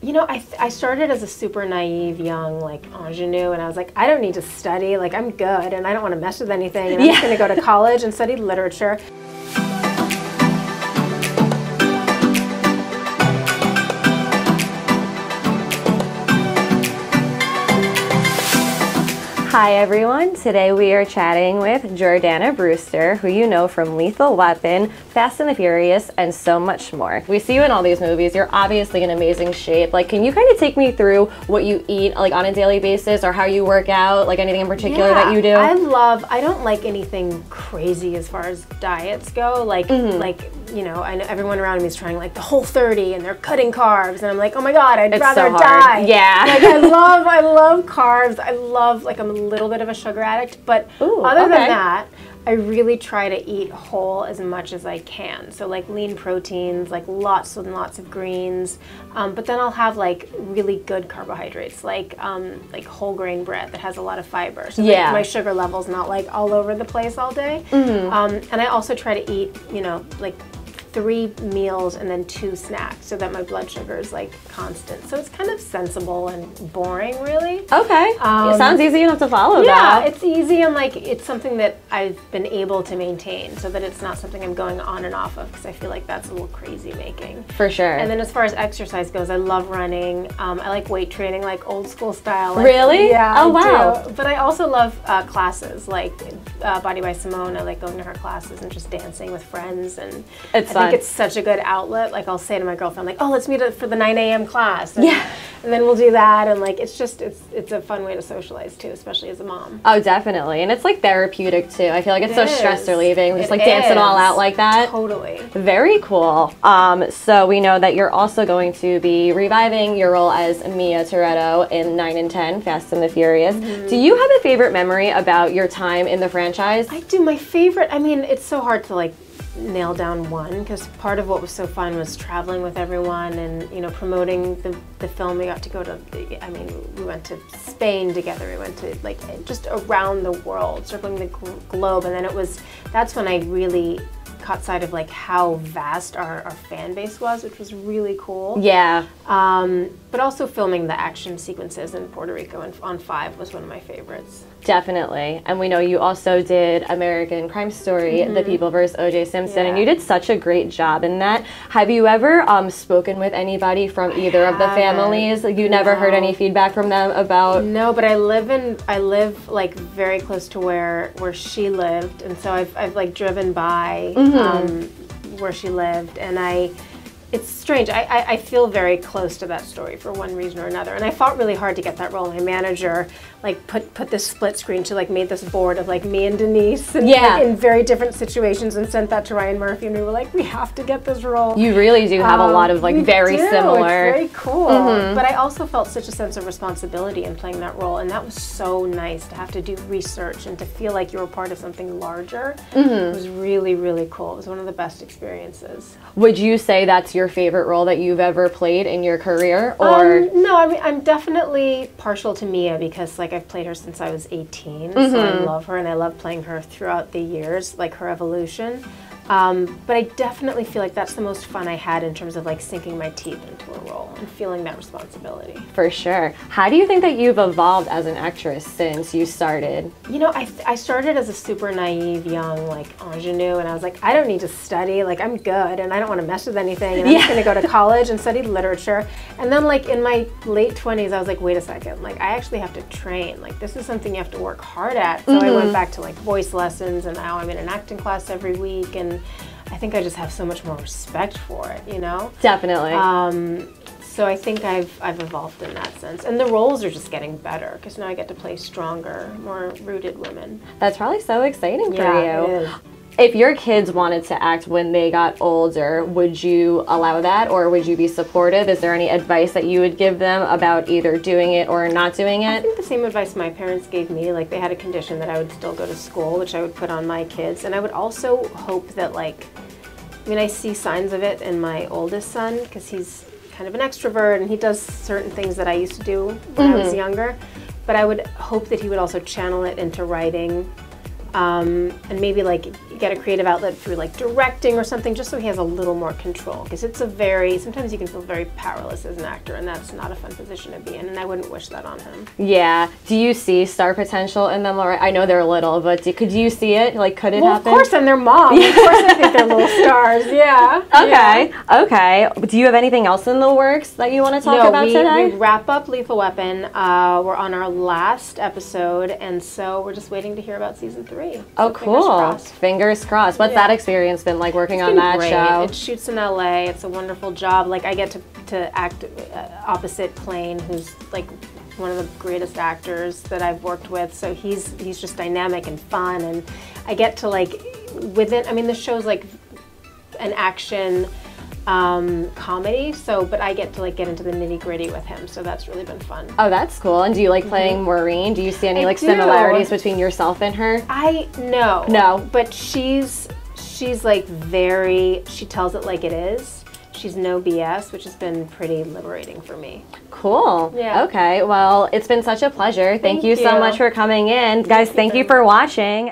You know, I started as a super naive young like ingenue, and I was like, I don't need to study, like I'm good and I don't want to mess with anything, and I'm just going to go to college and study literature. Hi everyone, today we are chatting with Jordana Brewster, who you know from Lethal Weapon, Fast and the Furious, and so much more. We see you in all these movies, you're obviously in amazing shape. Like, can you kind of take me through what you eat like on a daily basis, or how you work out, like anything in particular that you do? I don't like anything crazy as far as diets go, like, you know, I know everyone around me is trying like the Whole30 and they're cutting carbs, and I'm like, oh my God, I'd rather die. Yeah. Like I love carbs. I love, like, I'm a little bit of a sugar addict, but other than that, I really try to eat whole as much as I can. So like lean proteins, like lots and lots of greens, but then I'll have like really good carbohydrates, like whole grain bread that has a lot of fiber. So that my sugar level's not like all over the place all day. And I also try to eat, you know, like 3 meals and then 2 snacks so that my blood sugar is like constant. So it's kind of sensible and boring, really. Okay. It sounds easy enough to follow. Yeah, it's easy, and like it's something that I've been able to maintain so that it's not something I'm going on and off of, because I feel like that's a little crazy making. For sure. And then as far as exercise goes, I love running. I like weight training, like old school style. Like, really? Yeah. Oh, wow. But I also love classes, like Body by Simone. I like going to her classes and just dancing with friends, and I think it's such a good outlet. Like I'll say to my girlfriend, like, oh, let's meet for the 9 a.m. class. And, and then we'll do that, and like it's a fun way to socialize too, especially as a mom. Oh, definitely. And it's like therapeutic too. I feel like it's so stress relieving, just like dancing all out like that. Totally. Very cool. So we know that you're also going to be reviving your role as Mia Toretto in 9 and 10, Fast and the Furious. Do you have a favorite memory about your time in the franchise? I do. My favorite, I mean, it's so hard to like nail down one, because part of what was so fun was traveling with everyone and, you know, promoting the film. We got to go to, I mean, we went to Spain together, we went to like just around the world, circling the globe, and then that's when I really caught sight of like how vast our fan base was, which was really cool. Yeah. But also filming the action sequences in Puerto Rico on 5 was one of my favorites. Definitely. And we know you also did American Crime Story, The People vs. O.J. Simpson, and you did such a great job in that. Have you ever spoken with anybody from either of the families? Like, you never heard any feedback from them about? No, but I live like very close to where she lived, and so I've like driven by where she lived, and it's strange. I feel very close to that story for one reason or another, and I fought really hard to get that role. My manager like put this split screen. She like made this board of like me and Denise, and, like, in very different situations, and sent that to Ryan Murphy, and we were like, we have to get this role. You really do have a lot of like very similar. It's very cool. But I also felt such a sense of responsibility in playing that role, and that was so nice to have to do research and to feel like you were part of something larger. It was really, really cool. It was one of the best experiences. Would you say that's your favorite role that you've ever played in your career, or? No, I mean, I'm definitely partial to Mia, because like I've played her since I was 18, so I love her, and I love playing her throughout the years, like her evolution. But I definitely feel like that's the most fun I had in terms of like sinking my teeth into a role and feeling that responsibility. For sure. How do you think that you've evolved as an actress since you started? You know, I started as a super naive young like ingenue, and I was like, I don't need to study, like I'm good and I don't want to mess with anything, and I'm just going to go to college and study literature. And then like in my late 20s, I was like, wait a second, like I actually have to train. Like this is something you have to work hard at. So I went back to like voice lessons, and now I'm in an acting class every week, and I think I just have so much more respect for it, you know? Definitely. So I think I've evolved in that sense. And the roles are just getting better, because now I get to play stronger, more rooted women. That's probably so exciting for you. It is. If your kids wanted to act when they got older, would you allow that, or would you be supportive? Is there any advice that you would give them about either doing it or not doing it? I think the same advice my parents gave me. Like, they had a condition that I would still go to school, which I would put on my kids. And I would also hope that, like, I mean, I see signs of it in my oldest son, because he's kind of an extrovert and he does certain things that I used to do when I was younger. But I would hope that he would also channel it into writing, and maybe like get a creative outlet through like directing or something, just so he has a little more control, because it's a very, sometimes you can feel very powerless as an actor, and that's not a fun position to be in, and I wouldn't wish that on him. Yeah. Do you see star potential in them? Or I know they're little, but could you see it? Like, could it happen? Of course, I'm their mom. Of course I think they're little stars, yeah. Okay, yeah. Okay. Do you have anything else in the works that you want to talk about today? We wrap up Lethal Weapon. We're on our last episode, and so we're just waiting to hear about season 3. So oh, cool. Fingers crossed. What's that experience been like working on that show? It shoots in LA. It's a wonderful job. Like, I get to act opposite Clayne, who's like one of the greatest actors that I've worked with. So he's just dynamic and fun, and I get to like within. I mean, the show's like an action comedy, but I get to like get into the nitty-gritty with him, so that's really been fun. Oh, that's cool. And do you like playing Maureen? Do you see any similarities between yourself and her? No, but she's like she tells it like it is. She's no BS, which has been pretty liberating for me. Cool. Yeah. Okay, well, it's been such a pleasure. Thank you so much for coming in. Guys, thank you for watching.